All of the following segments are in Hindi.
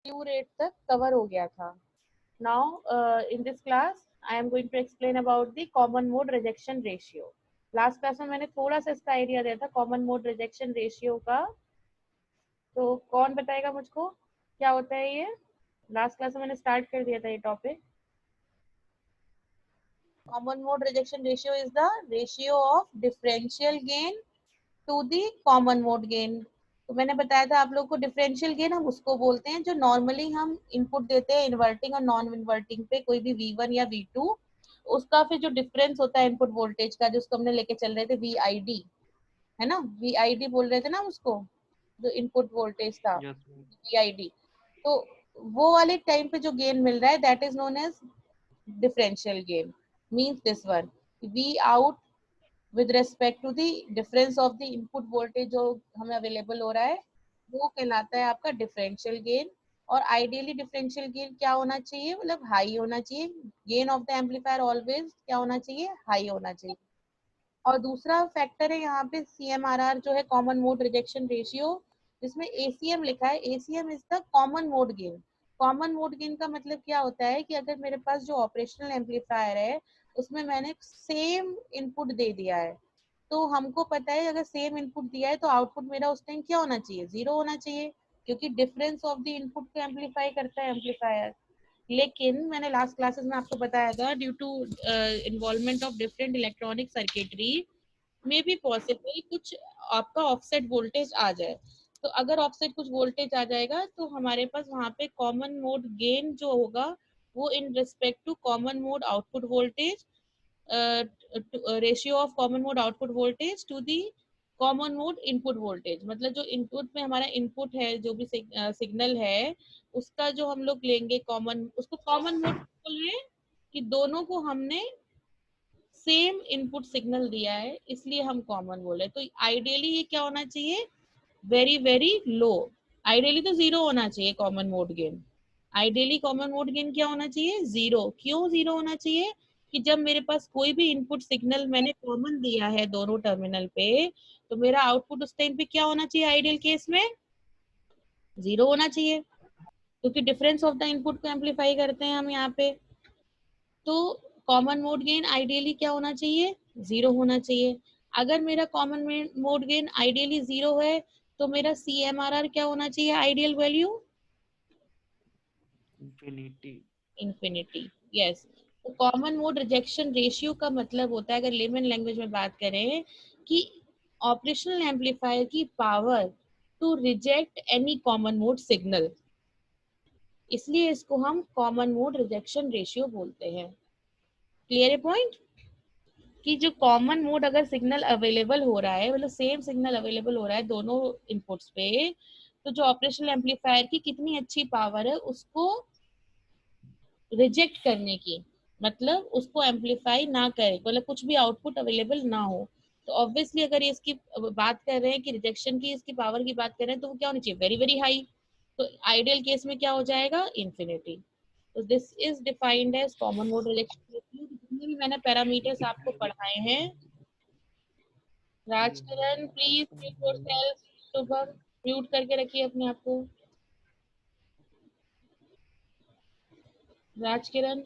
स्ल्यू रेट तक कवर हो गया था. Now in this class I am going to explain about the common mode rejection ratio. Last class में मैंने थोड़ा सा इसका आइडिया दिया था कॉमन मोड रिजेक्शन रेशियो का. तो कौन बताएगा मुझको क्या होता है ये? लास्ट क्लास में मैंने स्टार्ट कर दिया था ये topic. Common mode rejection ratio is the ratio of differential gain to the common mode gain. तो मैंने बताया था आप लोग को डिफरेंशियल गेन हम उसको बोलते हैं जो नॉर्मली हम इनपुट देते हैं इन्वर्टिंग और नॉन इन्वर्टिंग पे कोई भी V1 या V2, उसका फिर जो डिफरेंस होता है इनपुट वोल्टेज का जिसको हमने लेके चल रहे थे VID, है ना, VID बोल रहे थे ना उसको, जो इनपुट वोल्टेज था Yes, VID. तो वो वाले टाइम पे जो गेन मिल रहा है that is known as differential gain. Means this one, V out with respect to the difference of the input voltage जो हमें अवेलेबल हो रहा है वो कहलाता है आपका डिफरेंशियल गेन. और आइडियली डिफरेंशियल गेन क्या होना चाहिए, मतलब हाई होना चाहिए. Gain of the amplifier always क्या होना चाहिए, हाई होना चाहिए. और दूसरा फैक्टर है यहाँ पे CMRR जो है कॉमन मोड रिजेक्शन रेशियो, जिसमें ACM लिखा है. ACM is the common mode gain. Common mode gain का मतलब क्या होता है कि अगर मेरे पास जो ऑपरेशनल एम्पलीफायर है उसमें मैंने सेम इनपुट दे दिया है, तो हमको पता है अगर सेम इनपुट दिया है तो आउटपुट मेरा उस टाइम क्या होना चाहिए, जीरो होना चाहिए, क्योंकि डिफरेंस ऑफ द इनपुट को एम्पलीफाई करता है एम्पलीफायर. लेकिन मैंने लास्ट क्लासेस में आपको बताया था due to involvement of different electronic circuitry में भी पॉसिबल कुछ आपका ऑफसेट वोल्टेज आ जाए. तो अगर ऑफसेट कुछ वोल्टेज आ जाएगा तो हमारे पास वहां पे कॉमन मोड गेन जो होगा वो in respect to common mode output voltage, ratio of common mode output voltage to the common mode input voltage. मतलब जो इनपुट में हमारा इनपुट है जो भी सिग्नल है उसका जो हम लोग लेंगे कॉमन, उसको कॉमन मोड बोल रहे हैं कि दोनों को हमने सेम इनपुट सिग्नल दिया है इसलिए हम कॉमन बोले. तो आइडियली ये क्या होना चाहिए, वेरी वेरी लो. आइडियली तो जीरो होना चाहिए common mode gain. Ideally common mode gain क्या होना चाहिए, जीरो. क्यों जीरो होना चाहिए कि जब मेरे पास कोई भी इनपुट सिग्नल मैंने कॉमन दिया है दोनों टर्मिनल पे तो मेरा आउटपुट उस टाइम पे क्या होना चाहिए, आइडियल केस में जीरो होना चाहिए, क्योंकि डिफरेंस ऑफ द इनपुट को एम्पलीफाई करते हैं हम यहाँ पे. तो कॉमन मोड गेन आइडियली क्या होना चाहिए, जीरो होना चाहिए. अगर मेरा common mode gain ideally zero है तो मेरा CMRR क्या होना चाहिए, ideal value infinity. Infinity. Yes. तो कॉमन मोड रिजेक्शन रेशियो का मतलब होता है अगर लेमन लैंग्वेज में बात करें कि ऑपरेशनल एम्पलीफायर की power to reject any common mode signal, इसलिए इसको हम कॉमन मोड रिजेक्शन रेशियो बोलते हैं. क्लियर है पॉइंट कि जो कॉमन मोड अगर सिग्नल अवेलेबल हो रहा है, मतलब सेम सिग्नल अवेलेबल हो रहा है दोनों इनपुट्स पे, तो जो ऑपरेशनल एम्पलीफायर की कितनी अच्छी पावर है उसको रिजेक्ट करने की, मतलब उसको एम्पलीफाई ना करे, मतलब कुछ भी आउटपुट अवेलेबल ना हो. तो ऑब्वियसली अगर ये इसकी बात कर रहे हैं कि रिजेक्शन की इसकी पावर की बात कर रहे हैं तो वो क्या होनी चाहिए, वेरी वेरी हाई. तो आइडियल केस में क्या हो जाएगा, इंफिनिटी. तो this is defined as common mode rejection. जितने भी मैंने पैरामीटर्स आपको पढ़ाए हैं, Rajkiran please mute yourself. Shubham mute करके रखिए अपने आप को. राजकिरण.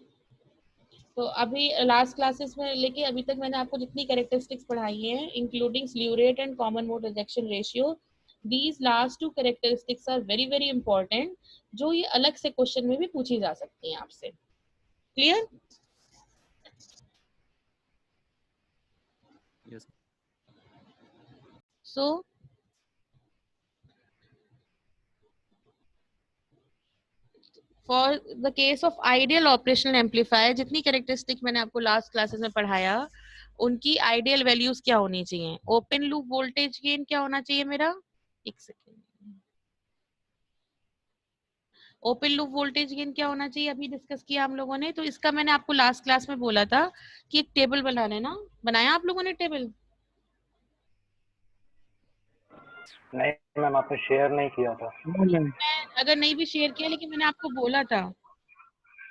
तो अभी लास्ट क्लासेस में लेके अभी तक मैंने आपको जितनी कैरेक्टरिस्टिक्स पढ़ाई हैं including slew rate and common mode rejection ratio, these last two characteristics are very very important, जो ये अलग से क्वेश्चन में भी पूछी जा सकती हैं आपसे. Clear? Yes. So for the case of ideal operational amplifier जितनी कैरेक्टरिस्टिक मैंने आपको लास्ट क्लासेस में पढ़ाया उनकी आइडियल वैल्यूज क्या होनी चाहिए. ओपन लूप वोल्टेज गेन क्या होना चाहिए मेरा, एक second. Open loop voltage gain क्या होना चाहिए अभी डिस्कस किया हम लोगों ने. तो इसका मैंने आपको लास्ट क्लास में बोला था कि एक टेबल बना लेना. बनाया आप लोगों ने टेबल? नहीं मैम, आपने शेयर नहीं किया था. मैं अगर नहीं भी शेयर किया लेकिन मैंने आपको बोला था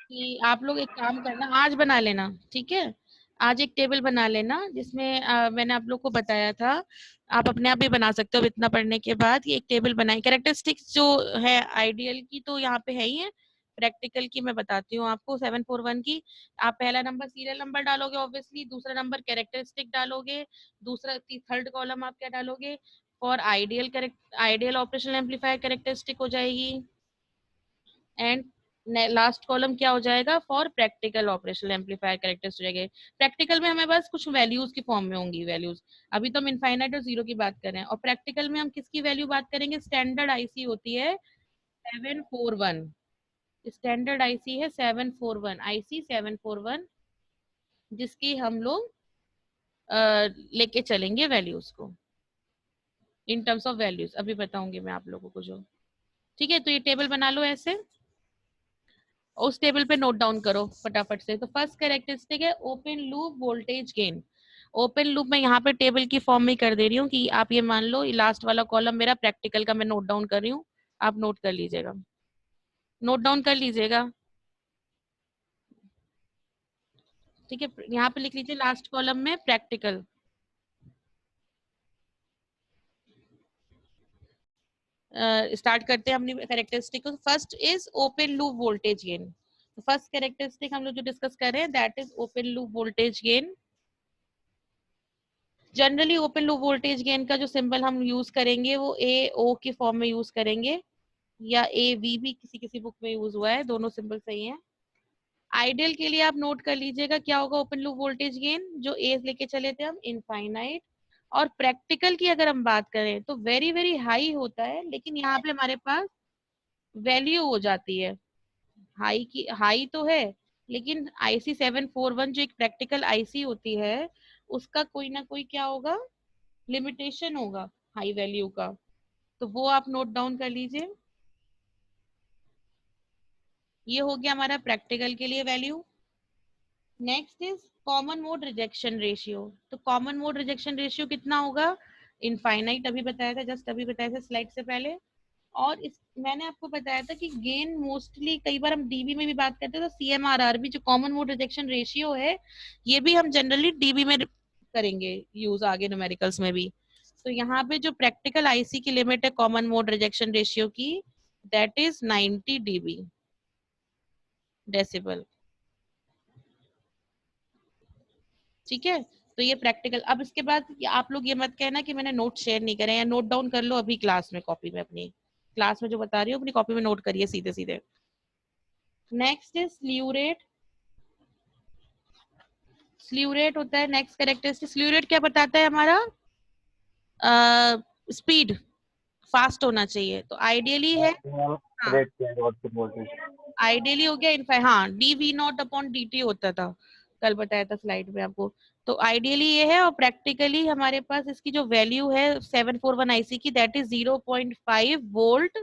कि आप लोग एक काम करना आज बना लेना, ठीक है. आज एक टेबल बना लेना जिसमें मैंने आप लोग को बताया था, आप अपने आप भी बना सकते हो इतना पढ़ने के बाद। ये एक टेबल बनाई, कैरेक्टरिस्टिक्स जो है आइडियल की तो यहाँ पे है ही है, प्रैक्टिकल की मैं बताती हूँ आपको 741 की। आप पहला नंबर सीरियल नंबर डालोगे ऑब्वियसली, दूसरा नंबर कैरेक्टरिस्टिक डालोगे, दूसरा थर्ड कॉलम आप क्या डालोगे, for ideal operational amplifier characteristic हो जाएगी, एंड लास्ट कॉलम क्या हो जाएगा, for practical operational amplifier characteristic हो जाएंगे। प्रैक्टिकल में हमें बस कुछ वैल्यूज की फॉर्म में होंगी वैल्यूज, अभी तो हम इनफाइनाइट और जीरो की बात कर रहे हैं, और प्रैक्टिकल में हम किसकी वैल्यू बात करेंगे, स्टैंडर्ड आईसी होती है 741, स्टैंडर्ड आईसी है 741, आईसी 741, जिसकी हम लोग लेके चलेंगे वैल्यूज को इन टर्म्स ऑफ वैल्यूज, अभी बताऊंगी मैं आप लोगों को जो। ठीक है, तो ये टेबल बना लो ऐसे, उस टेबल पे नोट डाउन करो फटाफट से। तो फर्स्ट कैरेक्टरिस्टिक है open loop voltage gain. Open loop में यहाँ पे टेबल की फॉर्म में कर दे रही हूँ कि आप ये मान लो लास्ट वाला कॉलम मेरा प्रैक्टिकल का मैं नोट डाउन कर रही हूँ, आप नोट कर लीजिएगा, नोट डाउन कर लीजिएगा। ठीक है, यहाँ पे लिख लीजिए लास्ट कॉलम में प्रैक्टिकल। स्टार्ट करते हैं अपनी कैरेक्टरिस्टिक को। First is open loop voltage gain. First characteristic हम लोग जो डिस्कस कर रहे हैं that is open loop voltage gain. Generally open loop voltage gain का जो सिंबल हम यूज करेंगे वो ए ओ की फॉर्म में यूज करेंगे, या ए वी भी किसी किसी बुक में यूज हुआ है, दोनों सिंबल सही है। आइडियल के लिए आप नोट कर लीजिएगा क्या होगा ओपन लूप वोल्टेज गेन, जो ए लेके चले थे हम, इनफाइनाइट। और प्रैक्टिकल की अगर हम बात करें तो वेरी वेरी हाई होता है, लेकिन यहाँ पे हमारे पास वैल्यू हो जाती है हाई की, हाई तो है लेकिन आईसी 741 जो एक प्रैक्टिकल आईसी होती है उसका कोई ना कोई क्या होगा, लिमिटेशन होगा हाई वैल्यू का, तो वो आप नोट डाउन कर लीजिए। ये हो गया हमारा प्रैक्टिकल के लिए value. Next is common mode rejection ratio. तो कॉमन मोड रिजेक्शन रेशियो कितना होगा, इनफाइनाइट, अभी बताया था, जस्ट अभी बताया था स्लाइड से पहले। और इस मैंने आपको बताया था कि गेन मोस्टली कई बार हम डीबी में भी बात करते हैं, तो सीएमआरआरबी जो कॉमन मोड रिजेक्शन रेशियो है ये भी हम जनरली डीबी में करेंगे यूज आगे न्यूमेरिकल्स में भी। तो यहाँ पे जो प्रैक्टिकल आईसी की लिमिट है कॉमन मोड रिजेक्शन रेशियो की, दैट इज 90 डीबी डेसिबल। ठीक है, तो ये प्रैक्टिकल। अब इसके बाद आप लोग ये मत कहना कि मैंने नोट शेयर नहीं करे, या नोट डाउन कर लो अभी क्लास में, कॉपी में, अपनी क्लास में जो बता रही हूँ अपनी कॉपी में नोट करिए सीधे सीधे। Next is slew rate. Slew rate होता है नेक्स्ट कैरेक्टरिस्टिक। स्लीव रेट क्या बताता है हमारा, स्पीड फास्ट होना चाहिए, तो आइडियली है, हाँ रेट किया आउटपुट वोल्टेज। आइडियली हो गया इनफा, हाँ d v naught upon d t होता था, कल बताया था स्लाइड में आपको। तो आइडियली ये है, और प्रैक्टिकली हमारे पास इसकी जो वैल्यू है 741 आईसी की, दैट इज 0.5 वोल्ट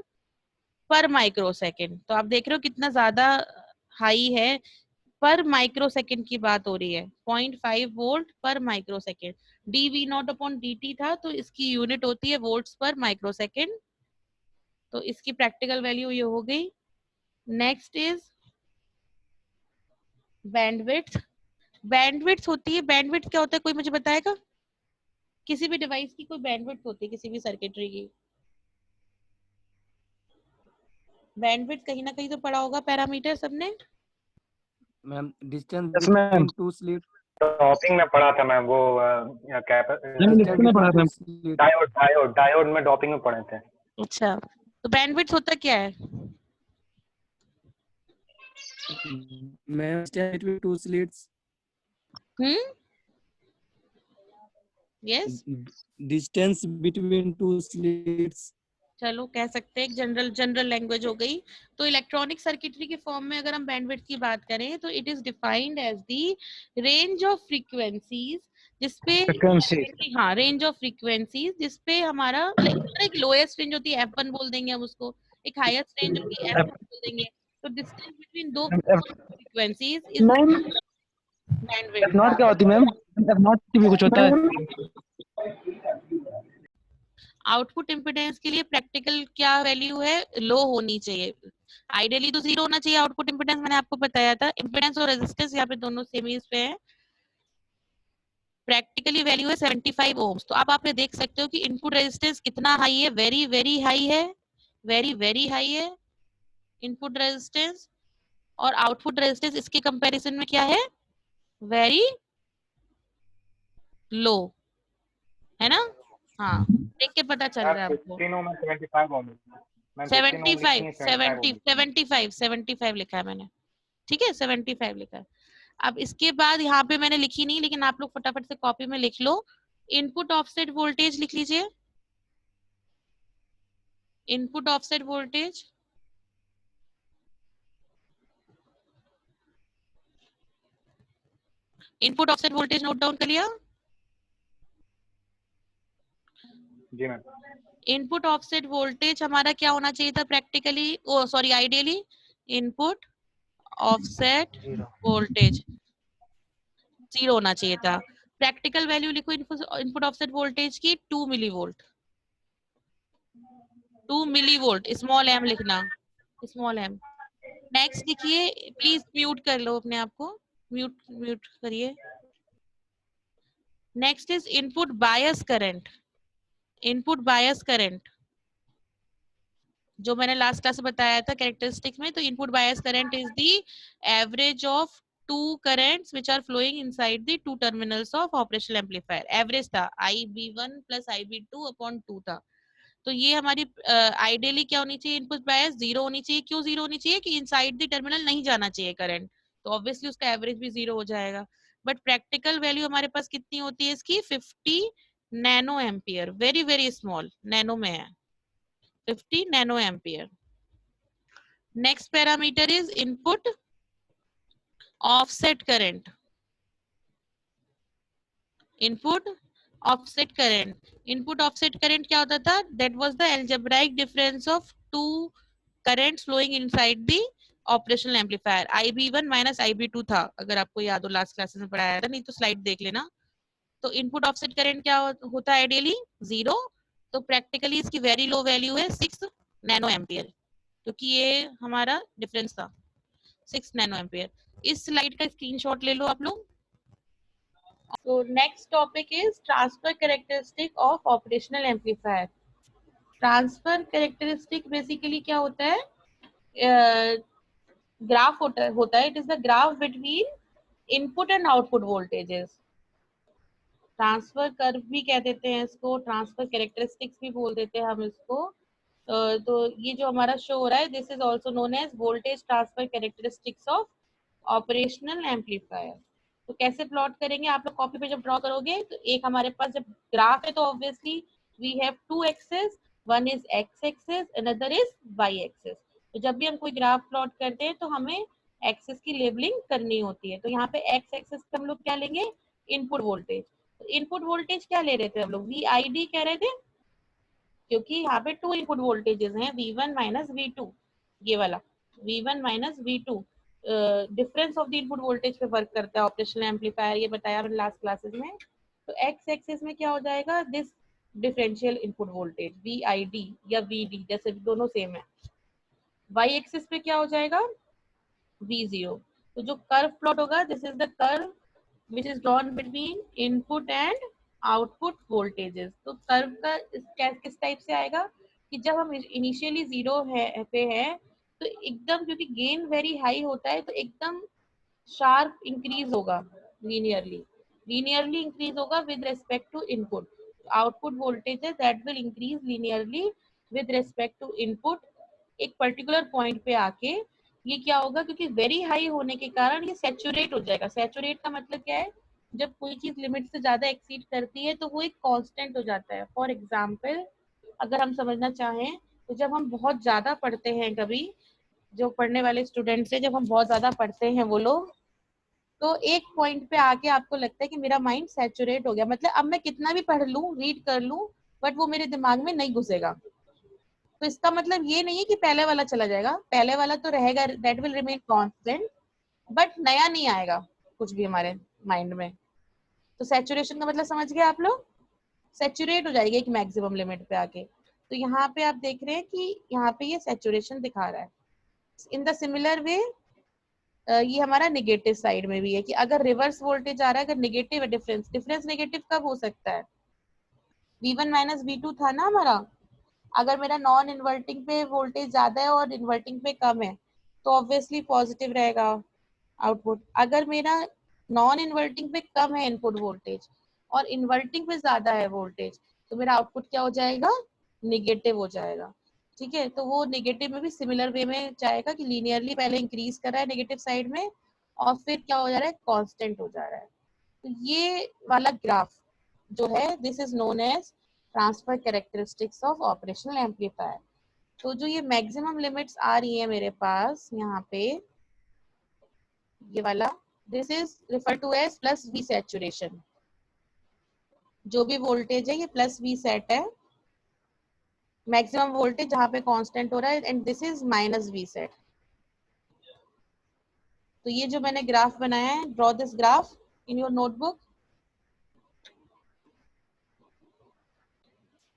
पर माइक्रो सेकेंड। तो आप देख रहे हो कितना ज्यादा हाई है, पर माइक्रो सेकेंड की बात हो रही है, 0.5 वोल्ट पर micro second. D v naught upon d t था तो इसकी यूनिट होती है वोल्ट्स पर माइक्रो सेकेंड। तो इसकी प्रैक्टिकल वैल्यू ये हो गई। Next is bandwidth. बैंडविड्थ होती है, बैंडविड्थ क्या होता है कोई मुझे बताएगा, किसी भी डिवाइस की कोई बैंडविड्थ होती है, किसी भी सर्किटरी की बैंडविड्थ कहीं ना कहीं तो पढ़ा होगा पैरामीटर सबने। Ma'am distance Yes, ma'am. Between two slit, topping में पढ़ा था मैम, वो distance between two slit. Diode diode diode में डॉपिंग में पढ़े थे। अच्छा, तो बैंडविड्थ होता क्या है, ma'am distance between two slits, yes distance between two slits. चलो कह सकते हैं, जनरल जनरल लैंग्वेज हो गई। तो इलेक्ट्रॉनिक सर्किटरी के फॉर्म में अगर हम बैंडविड्थ की बात करें तो it is defined as the range of frequencies जिसपे, हाँ रेंज ऑफ फ्रीक्वेंसीज जिसपे हमारा एक लोएस्ट रेंज होती है F1 बोल देंगे हम उसको, एक हाईएस्ट रेंज होती है F2 बोल देंगे। तो डिस्टेंस बिटवीन दो फ्रीक्वेंसीज इज बैंडविड्थ। नॉट क्या होती मैम, नॉट भी कुछ होता है। आउटपुट इम्पीडेंस के लिए प्रैक्टिकल क्या वैल्यू है, लो होनी चाहिए, आइडियली तो 0 होना चाहिए आउटपुट इम्पीडेंस, मैंने आपको बताया था। इम्पीडेंस और रेजिस्टेंस यहाँ पे दोनों सेम ही पे है, प्रैक्टिकली वैल्यू है 75 ओम्स। तो अब आप ये देख सकते हो कि इनपुट रेजिस्टेंस कितना हाई है, वेरी वेरी हाई है, वेरी वेरी हाई है इनपुट रेजिस्टेंस, और आउटपुट रेजिस्टेंस इसके कंपैरिजन में क्या है, वेरी लो, है ना। हाँ, देख के पता चल रहा है आपको। 15 ओम में 75 ओम, मैम 15 ओम 75 लिखी है 75 ओम। 75 लिखा है मैंने, ठीक है 75 लिखा है। अब इसके बाद यहाँ पे मैंने लिखी नहीं, लेकिन आप लोग फटाफट से कॉपी में लिख लो। इनपुट ऑफसेट वोल्टेज लिख लीजिए, input offset voltage, input offset voltage note down कर लिया। जी मैम। इनपुट ऑफसेट वोल्टेज हमारा क्या होना चाहिए था practically, oh sorry ideally, input offset voltage 0 होना चाहिए था। प्रैक्टिकल वैल्यू लिखो इनपुट ऑफसेट वोल्टेज की 2 मिलीवोल्ट, 2 मिलीवोल्ट, स्मॉल एम लिखना, स्मॉल एम। नेक्स्ट लिखिए, प्लीज म्यूट कर लो अपने आप को, म्यूट म्यूट करिए। Next is input bias current, input bias current जो मैंने लास्ट क्लास में बताया था कैरेक्टरिस्टिक्स में। तो input bias current is the average of two currents which are flowing inside the two terminals of operational amplifier. Average था IB1 प्लस IB2 अपॉन 2 था। तो ये हमारी आइडियली क्या होनी चाहिए, इनपुट बायस 0 होनी चाहिए। क्यों 0 होनी चाहिए, कि इनसाइड द टर्मिनल नहीं जाना चाहिए करंट, तो ऑब्वियसली उसका एवरेज भी 0 हो जाएगा। बट प्रैक्टिकल वैल्यू हमारे पास कितनी होती है इसकी, 50 nano ampere, very very small, nano में है, 50 nano ampere. Next parameter is input offset current, input offset current. Input offset current क्या होता था, that was the algebraic difference of two currents flowing inside the operational amplifier. IB1 minus IB2 था, अगर आपको याद हो लास्ट क्लासेस में पढ़ाया था, नहीं तो स्लाइड देख लेना। तो इनपुट ऑफसेट करंट क्या होता है आइडियली, 0। तो प्रैक्टिकली इसकी वेरी लो वैल्यू है 6 नैनो एम्पियर, क्योंकि ये हमारा डिफरेंस था 6 नैनो एम्पियर। इस स्लाइड का स्क्रीनशॉट ले लो आप लोग। तो next topic is transfer characteristic of operational amplifier. Transfer characteristic basically क्या होता है, ग्राफ होता है, it is the graph between input and output voltages. Transfer curve भी कह देते हैं इसको, ट्रांसफर कैरेक्टरिस्टिक्स भी बोल देते हैं हम इसको। तो ये जो हमारा शो हो रहा है, this is also known as voltage transfer characteristics of operational amplifier. तो कैसे प्लॉट करेंगे, आप लोग कॉपी पे जब ड्रॉ करोगे तो एक हमारे पास जब ग्राफ है तो obviously we have two axes, one is x axis, another is y axis. तो जब भी हम कोई ग्राफ प्लॉट करते हैं तो हमें एक्सेस की लेबलिंग करनी होती है। तो यहाँ पे एक्स एक्सेस पे हम लोग क्या लेंगे, इनपुट वोल्टेज। तो इनपुट वोल्टेज क्या ले रहे थे हम लोग, VID कह रहे थे, क्योंकि यहाँ पे टू इनपुट वोल्टेजेस हैं, V1 माइनस V2, ये वाला V1 minus V2 difference of the input voltage पे वर्क करता है ऑपरेशनल एम्पलीफायर, ये बताया मैंने लास्ट क्लासेस में। तो एक्स एक्सिस में क्या हो जाएगा, this differential input voltage VID या VD, जैसे दोनों सेम है। वाई एक्सिस पे क्या हो जाएगा, V0। तो जो कर्व प्लॉट होगा, this is the curve which is drawn between input and output voltages। तो कर्व का किस टाइप से आएगा, कि जब हम इनिशियली 0 पे है तो एकदम, क्योंकि गेन वेरी हाई होता है, तो एकदम शार्प इंक्रीज होगा, लीनियरली इंक्रीज होगा with respect to input. Output voltage है that will increase linearly with respect to input. एक पर्टिकुलर पॉइंट पे आके ये क्या होगा, क्योंकि वेरी हाई होने के कारण ये सैचुरेट हो जाएगा। सैचुरेट का मतलब क्या है, जब कोई चीज लिमिट से ज्यादा एक्सीड करती है तो वो एक कांस्टेंट हो जाता है। फॉर एग्जांपल अगर हम समझना चाहें तो जब हम बहुत ज्यादा पढ़ते हैं, कभी जो पढ़ने वाले स्टूडेंट्स हैं, जब हम बहुत ज्यादा पढ़ते हैं वो लोग, तो एक पॉइंट पे आके आपको लगता है कि मेरा माइंड सैचुरेट हो गया, मतलब अब मैं कितना भी पढ़ लूं, रीड कर लूं, बट वो मेरे दिमाग में नहीं घुसेगा। तो इसका मतलब ये नहीं है कि पहले वाला चला जाएगा, पहले वाला तो रहेगा, that will remain constant, but नया नहीं आएगा कुछ भी हमारे माइंड में। तो सैचुरेशन का मतलब समझ गए आप लोग, सैचुरेट हो जाएगी एक मैक्सिमम लिमिट पे आके। तो यहाँ पे आप देख रहे हैं कि यहाँ पे ये सैचुरेशन दिखा रहा है। इन द सिमिलर वे ये हमारा नेगेटिव साइड में भी है कि अगर रिवर्स वोल्टेज आ रहा है, अगर नेगेटिव है, डिफरेंस नेगेटिव कब हो सकता है? V1 माइनस V2 था ना हमारा। अगर मेरा नॉन इन्वर्टिंग पे वोल्टेज ज्यादा है और इन्वर्टिंग पे कम है तो ऑब्वियसली पॉजिटिव रहेगा आउटपुट। अगर मेरा नॉन इन्वर्टिंग पे कम है इनपुट वोल्टेज और इन्वर्टिंग पे ज्यादा है वोल्टेज तो मेरा आउटपुट क्या हो जाएगा? निगेटिव हो जाएगा। ठीक है, तो वो नेगेटिव में भी सिमिलर वे में जाएगा कि लीनियरली पहले इंक्रीज कर रहा है नेगेटिव साइड में और फिर क्या हो जा रहा है? कांस्टेंट हो जा रहा है। तो ये वाला ग्राफ जो है this is known as transfer characteristics of operational amplifier. तो जो ये मैक्सिमम लिमिट्स आ रही है मेरे पास यहाँ पे, ये वाला, this is refer to as plus v saturation. जो भी वोल्टेज है ये प्लस वी सेट है, मैक्सिमम वोल्टेज जहाँ पे कांस्टेंट हो रहा है, and this is minus v sat. तो ये जो मैंने ग्राफ बनाया है, draw this graph in your notebook.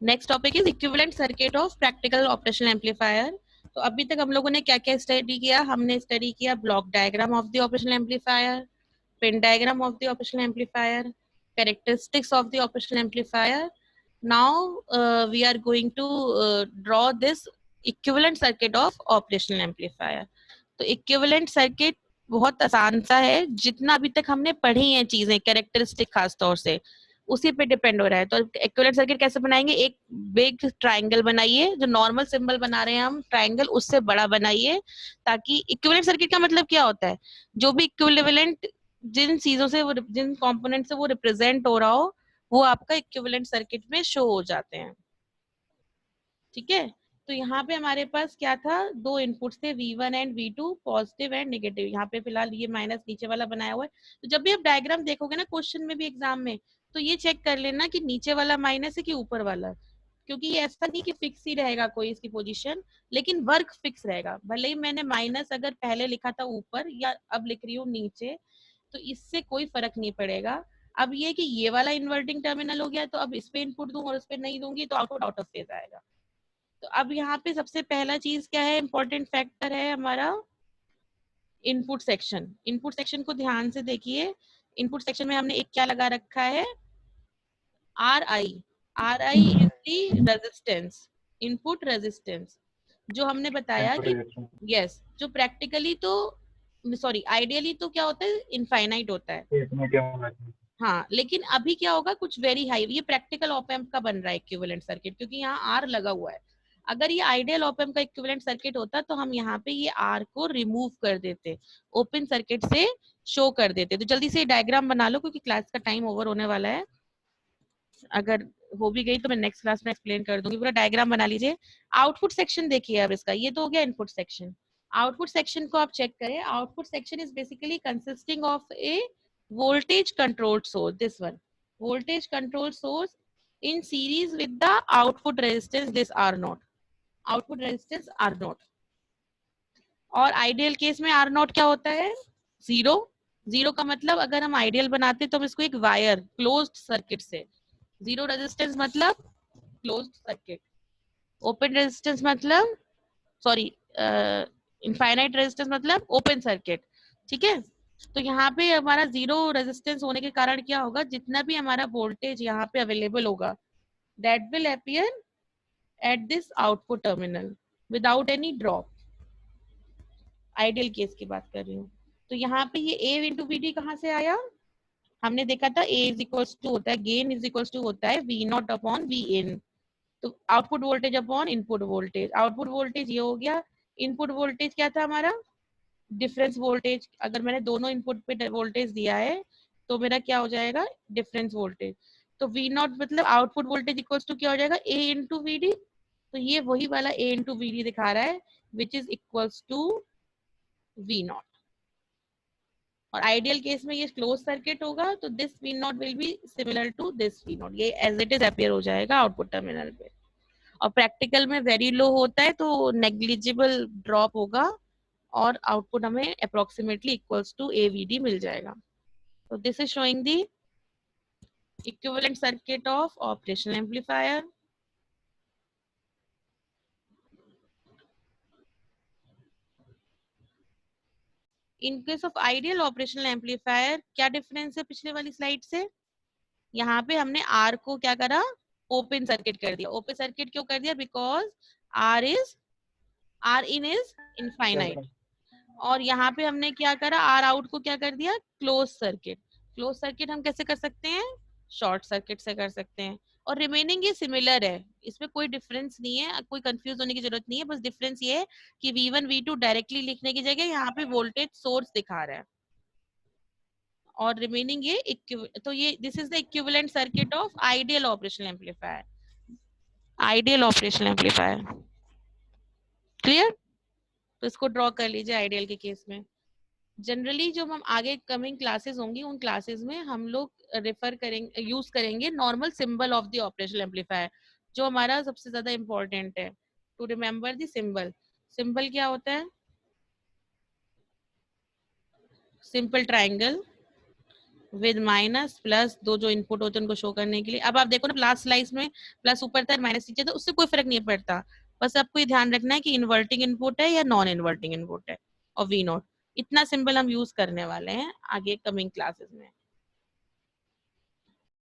Next topic is equivalent circuit of practical operational amplifier. तो अभी तक हम लोगों ने क्या क्या स्टडी किया? हमने स्टडी किया block diagram of the operational amplifier, pin diagram of the operational amplifier, characteristics of the operational amplifier. Now we are going to draw this equivalent circuit of operational amplifier. तो इक्विवेलेंट सर्किट बहुत आसान सा है, जितना अभी तक हमने पढ़ी हैं चीजें कैरेक्टरिस्टिक खास तौर से उसी पे डिपेंड हो रहा है। तो इक्विवेलेंट सर्किट कैसे बनाएंगे? एक बिग ट्रायंगल बनाइए, जो नॉर्मल सिंबल बना रहे हैं हम ट्रायंगल उससे बड़ा बनाइए, ताकि इक्विवेलेंट सर्किट का मतलब क्या होता है? जो भी इक्विवेलेंट जिन चीजों से वो जिन कंपोनेंट से वो रिप्रेजेंट हो रहा हो वो आपका इक्विवेलेंट सर्किट में शो हो जाते हैं। ठीक है, तो यहाँ पे हमारे पास क्या था? दो इनपुट्स थे V1 and V2, positive and negative. यहाँ पे फिलहाल ये माइनस नीचे वाला बनाया हुआ है। तो जब भी आप डायग्राम देखोगे ना क्वेश्चन में भी एग्जाम में, तो ये चेक कर लेना कि नीचे वाला माइनस है कि ऊपर वाला, क्योंकि ये ऐसा नहीं कि फिक्स ही रहेगा कोई इसकी पोजीशन, लेकिन वर्क फिक्स रहेगा। भले ही मैंने माइनस अगर पहले लिखा था ऊपर या अब लिख रही हूँ नीचे, तो इससे कोई फर्क नहीं पड़ेगा। अब ये कि ये वाला इन्वर्टिंग टर्मिनल हो गया, तो अब इस पे इनपुट दूं और उस पे नहीं दूंगी तो आउटपुट आउट ऑफ फेज आएगा। तो अब यहाँ पे सबसे पहला चीज क्या है? इंपॉर्टेंट फैक्टर है हमारा इनपुट सेक्शन। इनपुट सेक्शन को ध्यान से देखिए। इनपुट सेक्शन में हमने एक क्या लगा रखा है? RI। RI is the resistance, input resistance, जो हमने बताया कि यस, जो प्रैक्टिकली तो सॉरी आइडियली तो क्या होता है? इनफाइनाइट होता है। हाँ, लेकिन अभी क्या होगा? कुछ वेरी हाई। ये प्रैक्टिकल ऑप एम्प का बन रहा है इक्विवेलेंट सर्किट, क्योंकि यहाँ R लगा हुआ है। अगर ये आइडियल ऑप एम्प का इक्विवेलेंट सर्किट होता तो हम यहाँ पे ये R को रिमूव कर देते, ओपन सर्किट से शो कर देते। तो जल्दी से डायग्राम बना लो क्योंकि क्लास का टाइम ओवर होने वाला है। अगर हो भी गई तो मैं नेक्स्ट क्लास में एक्सप्लेन कर दूंगी। पूरा डायग्राम बना लीजिए। आउटपुट सेक्शन देखिए अब इसका, ये तो हो गया इनपुट सेक्शन। आउटपुट सेक्शन को आप चेक करें। Output section is basically consisting of A voltage controlled source, this one, voltage controlled source in series with the output resistance, this R0, output resistance R0। और आइडियल केस में R0 क्या होता है? जीरो। जीरो का मतलब अगर हम आइडियल बनाते तो हम इसको एक वायर क्लोज्ड सर्किट से, जीरो रेजिस्टेंस मतलब क्लोज्ड सर्किट, ओपन रेजिस्टेंस मतलब सॉरी इनफाइनाइट रेजिस्टेंस मतलब ओपन सर्किट। ठीक है, तो यहाँ पे हमारा जीरो रेजिस्टेंस होने के कारण क्या होगा? जितना भी हमारा वोल्टेज यहाँ पे अवेलेबल होगा that will appear at this output terminal without any drop. Ideal case की बात कर रही हूँ। तो यहाँ पे ये A इंटू वी डी कहाँ से आया? हमने देखा था A इज इक्वल्स टू होता है, गेन इज इक्वल्स टू होता है V नॉट अपॉन V इन। तो output voltage upon input voltage, output voltage ये हो गया। इनपुट वोल्टेज क्या था हमारा? Difference voltage. अगर मैंने दोनों इनपुट पे वोल्टेज दिया है तो मेरा क्या हो जाएगा? Difference voltage. तो V नॉट मतलब आउटपुट वोल्टेज इक्वल्स टू क्या हो जाएगा? A into v d. तो ये वही वाला A इंटू वी डी दिखा रहा है which is equals to V naught. और आइडियल केस में ये क्लोज सर्किट होगा तो this V naught will be similar to this V naught, ये एज इट इज अपीयर हो जाएगा आउटपुट टर्मिनल पे। और प्रैक्टिकल में वेरी लो होता है तो नेग्लिजिबल ड्रॉप होगा और आउटपुट हमें अप्रोक्सीमेटली इक्वल्स टू AVD मिल जाएगा। तो this is showing the equivalent circuit of operational amplifier. In case of ideal operational amplifier क्या डिफरेंस है पिछले वाली स्लाइड से? यहाँ पे हमने आर को क्या करा, ओपन सर्किट कर दिया। ओपन सर्किट क्यों कर दिया? Because r in is infinite. और यहाँ पे हमने क्या करा, आर आउट को क्या कर दिया, क्लोज सर्किट। क्लोज सर्किट हम कैसे कर सकते हैं? शॉर्ट सर्किट से कर सकते हैं। और रिमेनिंग ये सिमिलर है, इसमें कोई डिफरेंस नहीं है, कोई कंफ्यूज होने की जरूरत नहीं है। बस डिफरेंस ये है कि V1 V2 डायरेक्टली लिखने की जगह यहाँ पे वोल्टेज सोर्स दिखा रहा है। और रिमेनिंग ये तो ये this is the equivalent circuit of ideal operational amplifier. Ideal operational amplifier clear? तो इसको ड्रॉ कर लीजिए आइडियल के केस में। जनरली जो हम आगे कमिंग क्लासेस होंगी उन क्लासेस में हम लोग रेफर करेंगे, यूज करेंगे normal symbol of the operational amplifier, जो हमारा सबसे ज्यादा इंपॉर्टेंट है to remember the symbol. Symbol क्या होता है? Simple triangle with minus plus, दो जो इनपुट होते हैं उनको शो करने के लिए। अब आप देखो ना प्लस स्लाइस में प्लस ऊपर था माइनस नीचे था, उससे कोई फर्क नहीं पड़ता। बस आपको ये ध्यान रखना है कि इन्वर्टिंग इनपुट है या नॉन इन्वर्टिंग इनपुट है, और V0 इतना सिंबल हम यूज करने वाले हैं आगे कमिंग क्लासेस में।